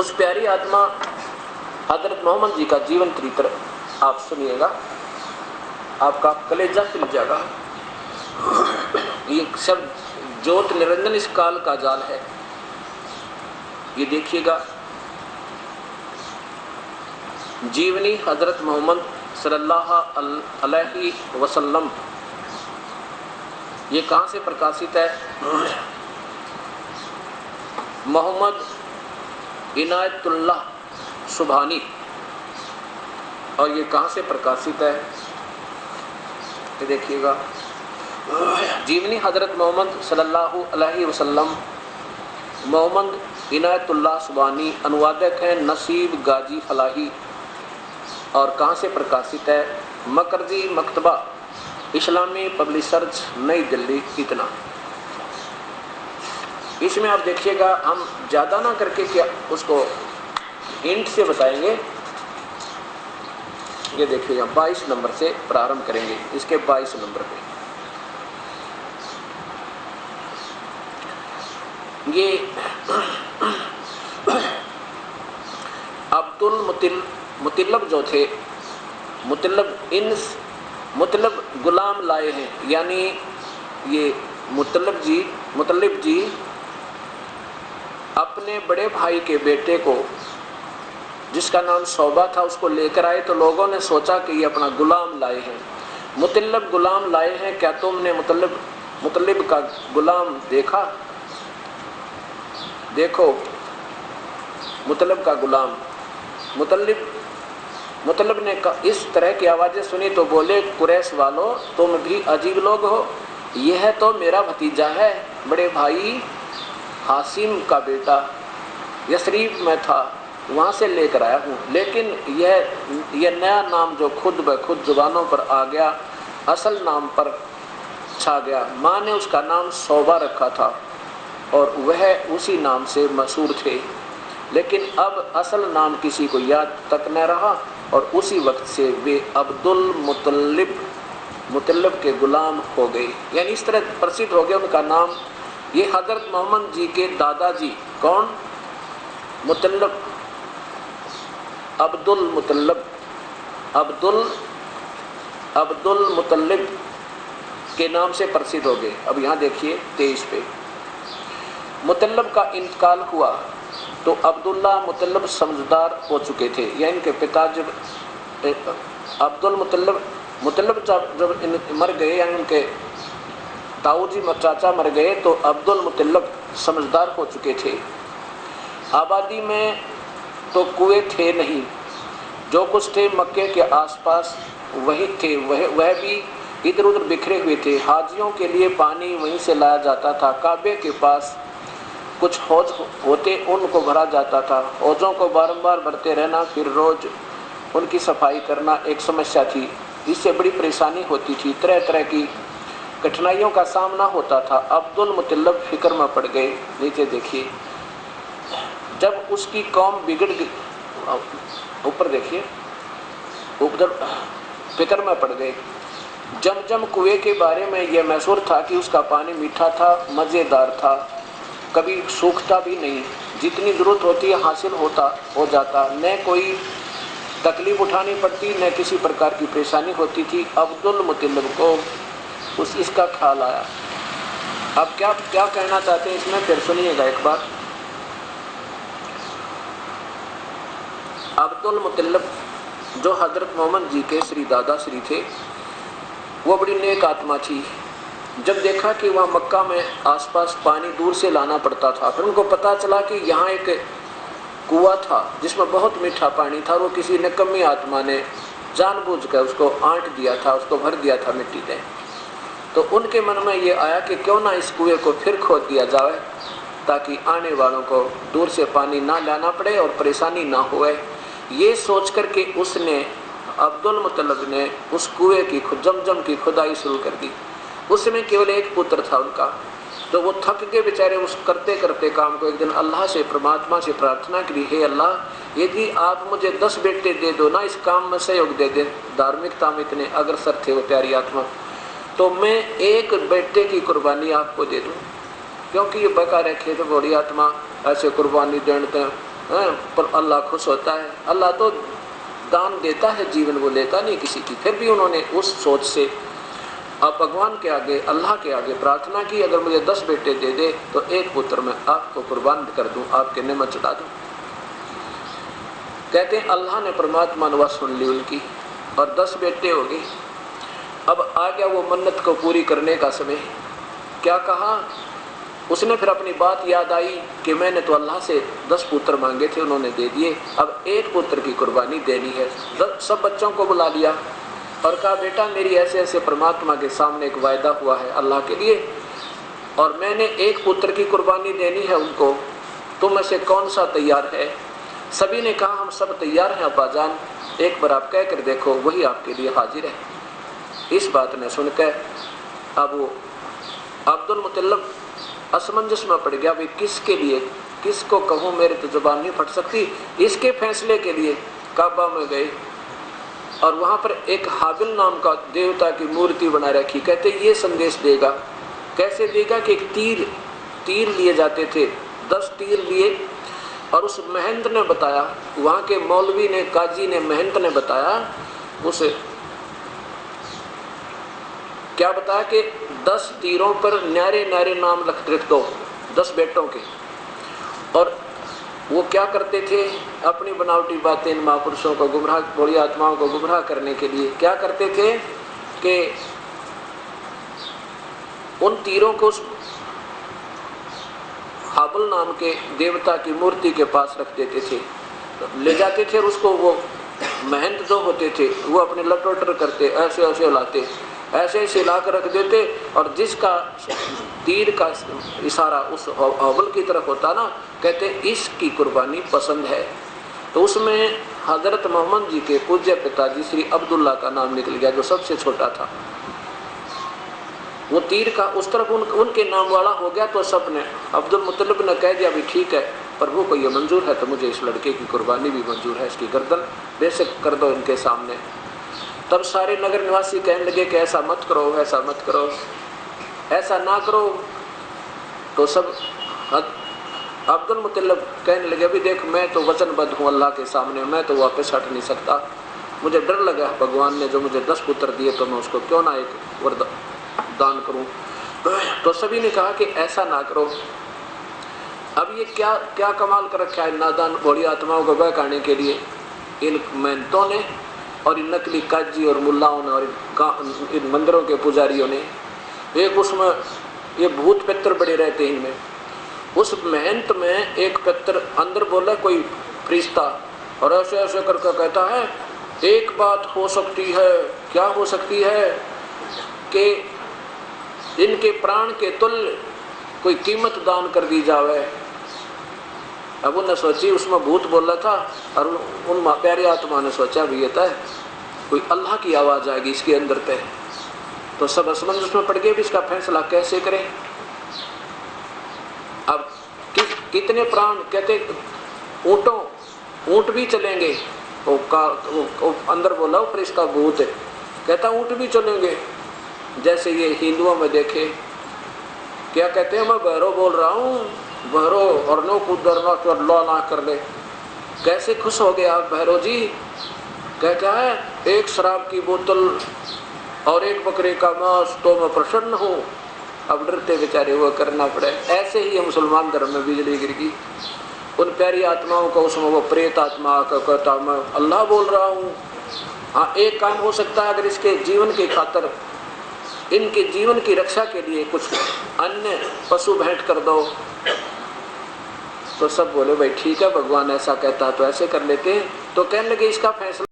उस प्यारी आत्मा हजरत मोहम्मद जी का जीवन चरित्र आप सुनिएगा, आपका कलेजा खिल जाएगा। ये सब ज्योत निरंजन इस काल का जाल है। ये देखिएगा, जीवनी हजरत मोहम्मद सल्लल्लाहु अलैहि वसल्लम, ये कहाँ से प्रकाशित है? मोहम्मद इनायतुल्लाह सुभानी। और ये कहाँ से प्रकाशित है? ये देखिएगा, जीवनी हजरत मोहम्मद सल्लल्लाहु अलैहि वसल्लम, मोहम्मद इनायतुल्लाह सुभानी, अनुवादक हैं नसीब गाजी फलाही। और कहाँ से प्रकाशित है? मकरजी मकतबा, इस्लामी पब्लिशर्स, नई दिल्ली। इतना इसमें आप देखिएगा, हम ज़्यादा ना करके क्या उसको हिंट से बताएंगे। ये देखिएगा 22 नंबर से प्रारंभ करेंगे, इसके 22 नंबर पे ये अब्दुल मुतल्लब जो थे, मुतल्लब गुलाम लाए हैं, यानी ये मुतल्लिब जी अपने बड़े भाई के बेटे को, जिसका नाम शोभा था, उसको लेकर आए। तो लोगों ने सोचा कि ये अपना गुलाम लाए हैं, मुतल्लब गुलाम लाए हैं, क्या तुमने मुतल्लिब का गुलाम देखा? देखो मुतल्लिब का गुलाम। मुतल्लिब ने इस तरह की आवाज़ें सुनी तो बोले, कुरैश वालों, तुम भी अजीब लोग हो। यह तो मेरा भतीजा है, बड़े भाई हासिम का बेटा, यसरीब में था, वहाँ से लेकर आया हूँ। लेकिन यह नया नाम जो खुद ब खुद जुबानों पर आ गया, असल नाम पर छा गया। माँ ने उसका नाम शोभा रखा था और वह उसी नाम से मशहूर थे। लेकिन अब असल नाम किसी को याद तक न रहा और उसी वक्त से वे अब्दुल मुतल्लिब के गुलाम हो गए, यानी इस तरह प्रसिद्ध हो गया उनका नाम। ये हजरत मोहम्मद जी के दादाजी कौन? मुतल्लिब, अब्दुल मुतल्लिब के नाम से प्रसिद्ध हो गए। अब यहाँ देखिए 23 पे, मुतल्लिब का इंतकाल हुआ तो अब्दुल्ला मुतल्लिब समझदार हो चुके थे, या इनके पिता जब अब्दुल मुतल्लिब जब मर गए, यानी उनके ताऊजी चाचा मर गए, तो अब्दुल मुतल्लिब समझदार हो चुके थे। आबादी में तो कुएं थे नहीं, जो कुछ थे मक्के के आसपास वही थे, वह भी इधर उधर बिखरे हुए थे। हाजियों के लिए पानी वहीं से लाया जाता था। काबे के पास कुछ हौज होते, उनको भरा जाता था। हौजों को बारंबार भरते रहना, फिर रोज उनकी सफाई करना एक समस्या थी, जिससे बड़ी परेशानी होती थी। तरह तरह की कठिनाइयों का सामना होता था। अब्दुल मुतल्लिब फिक्र में पड़ गए। नीचे देखिए, जब उसकी कौम बिगड़ गई, ऊपर देखिए, ऊपर फिक्र में पड़ गए। जमजम कुएं के बारे में यह मशहूर था कि उसका पानी मीठा था, मज़ेदार था, कभी सूखता भी नहीं, जितनी ज़रूरत होती है हासिल हो जाता, न कोई तकलीफ उठानी पड़ती, न किसी प्रकार की परेशानी होती थी। अब्दुल मुतल्लिब को इसका ख्याल आया। अब क्या कहना चाहते हैं इसमें, फिर सुनिएगा एक बार। अब्दुल मुतल्लिब जो हजरत मोहम्मद जी के श्री दादा श्री थे, वो बड़ी नेक आत्मा थी। जब देखा कि वहाँ मक्का में आसपास पानी दूर से लाना पड़ता था, फिर उनको पता चला कि यहाँ एक कुआं था जिसमें बहुत मीठा पानी था, और वो किसी निकम्मी आत्मा ने जानबूझकर उसको आंट दिया था, उसको भर दिया था मिट्टी से। तो उनके मन में ये आया कि क्यों ना इस कुएं को फिर खोद दिया जाए, ताकि आने वालों को दूर से पानी ना लाना पड़े और परेशानी ना होए। ये सोच कर के उसने, अब्दुल मुतल्लिब ने उस कुएं की जमजम की खुदाई शुरू कर दी। उस समय केवल एक पुत्र था उनका, तो वो थक के बेचारे उस करते करते काम को एक दिन अल्लाह से, परमात्मा से प्रार्थना करी, हे अल्लाह, यदि आप मुझे 10 बेटे दे दो ना, इस काम में सहयोग दे दे, धार्मिकता में इतने अग्रसर थे वो प्यारी आत्मा, तो मैं एक बेटे की कुर्बानी आपको दे दूँ, क्योंकि ये बेकार रखे तो बड़ी आत्मा ऐसे कुर्बानी देने پر اللہ خوش ہوتا ہے. اللہ تو دان دیتا ہے جیون، وہ لیتا نہیں کسی کی. پھر بھی انہوں نے اس سوچ سے اب بھگوان کے آگے، اللہ کے آگے پرارتھنا کی، اگر مجھے 10 بیٹے دے دے تو ایک پتر میں آپ کو قربان کر دوں، آپ کے نعمت چڑھا دوں. کہتے ہیں اللہ نے پرماتما نے بات سن لی ان کی اور 10 بیٹے ہو گئے. اب آ گیا وہ منت کو پوری کرنے کا سمے. کیا کہا اس نے؟ پھر اپنی بات یاد آئی کہ میں نے تو اللہ سے 10 پتر مانگے تھے، انہوں نے دے دیے، اب ایک پتر کی قربانی دینی ہے. سب بچوں کو بلا لیا اور کہا بیٹا میری ایسے ایسے پرماتما کے سامنے ایک وعدہ ہوا ہے اللہ کے لیے، اور میں نے ایک پتر کی قربانی دینی ہے ان کو، تم میں سے کون سا تیار ہے؟ سبھی نے کہا ہم سب تیار ہیں ابا جان، ایک بار آپ کہہ کر دیکھو، وہی آپ کے لیے حاضر ہے. اس بات نے سن کر اب وہ عبد المطلب اسمنجس میں پڑ گیا، بھائی کس کے لیے، کس کو کہوں، میرے تو زبان نہیں پھٹ سکتی. اس کے فیصلے کے لیے کعبہ میں گئے اور وہاں پر ایک حابل نام کا دیوتا کی مورتی بنا رکھی. کہتے یہ سندیش دے گا. کیسے دے گا کہ ایک تیر لیے جاتے تھے، 10 تیر لیے، اور اس مہنت نے بتایا، وہاں کے مولوی نے، قاضی نے، مہنت نے بتایا، اسے کیا بتایا کہ 10 تیروں پر نیارے نیارے نام لکھ دو 10 بیٹوں کے. اور وہ کیا کرتے تھے؟ اپنی بناوٹی باتیں ان مہاپرشوں کو گمراہ، بڑی آتماؤں کو گمراہ کرنے کے لیے کیا کرتے تھے کہ ان تیروں کو اس حابل نام کے دیوتا کی مورتی کے پاس رکھ دیتے تھے، لے جاتے تھے، اور اس کو وہ مہنت جو ہوتے تھے وہ اپنے لٹوٹر کرتے، ایسے ایسے ہلاتے، ایسے ایسے لا کر رکھ دیتے، اور جس کا تیر کا اشارہ اس حابل کی طرف ہوتا نا، کہتے اس کی قربانی پسند ہے. تو اس میں حضرت محمد جی کے پوجیہ پتا جی شری عبداللہ کا نام نکل گیا، جو سب سے چھوٹا تھا. وہ تیر کا اس طرف ان کے نام والا ہو گیا. تو سب نے، عبد المطلب نے کہہ دیا بھی ٹھیک ہے، پربھو کو یہ منظور ہے تو مجھے اس لڑکے کی قربانی بھی منظور ہے، اس کی گردن بے شک کر دو ان کے سامنے. تب سارے نگر نواسی کہنے لگے کہ ایسا مت کرو، ایسا مت کرو، ایسا نہ کرو. تو سب عبد المطلب کہنے لگے بھی دیکھ میں تو وچن بدھ ہوں اللہ کے سامنے، میں تو واپس ہٹ نہیں سکتا، مجھے ڈر لگا بھگوان نے جو مجھے 10 پتر دیے تو میں اس کو کیوں نہ ایک دان کروں. تو سبھی نے کہا کہ ایسا نہ کرو. اب یہ کیا کمال کر رکھا ہے نادان بوڑھی آتماؤں کو بہکانے کے لیے ان محنتوں نے اور ان نقلی قاضی اور ملاؤں نے اور ان مندروں کے پجاریوں نے. ایک اس میں یہ بھوت پتر بڑے رہتے ہیں ان میں. اس محنت میں ایک پتر اندر بولا کوئی فرشتہ، اور ایسے ایسے کر کے کہتا ہے ایک بات ہو سکتی ہے. کیا ہو سکتی ہے؟ کہ ان کے پران کے تل کوئی قیمت دان کر دی جاوے. اب انہوں نے سوچی، اس میں بھوت بول رہا تھا، اور ان پیاری آتما نے سوچا بھی یہ ہے کوئی اللہ کی آواز آئے گی اس کے اندر پہ. تو سب اسمنجس میں پڑ گئے بھی اس کا فیصلہ کیسے کریں. اب کتنے پران؟ کہتے اونٹ بھی چلیں گے. وہ اندر بولا وہ فرشتہ بھوت ہے، کہتا اونٹ بھی چلیں گے. جیسے یہ ہندوؤں میں دیکھے کیا کہتے ہیں، میں بہرو بول رہا ہوں، بہرو اور نو کو درنا تو اللہ نہ کر لے. کیسے خوش ہو گئے آپ بہرو جی. کہتا ہے ایک شراب کی بوتل اور ایک بکرے کا ماس تو میں پرسن ہوں. اب ڈرتے بیچارے وہ کرنا پڑے. ایسے ہی مسلمان دھرم میں بجلی گر گئی. ان پیاری آتماؤں کو اس میں وہ پریت آتما کا کہتا میں اللہ بول رہا ہوں. ہاں ایک کام ہو سکتا ہے، اگر اس کے جیون کی خاطر، ان کے جیون کی رکشا کے لیے کچھ انیہ پشو بھیٹ کر دو. تو سب بولے بھائی ٹھیک ہے، بھگوان ایسا کہتا ہے تو ایسے کر لیتے ہیں. تو کہنے لگے اس کا فیصلہ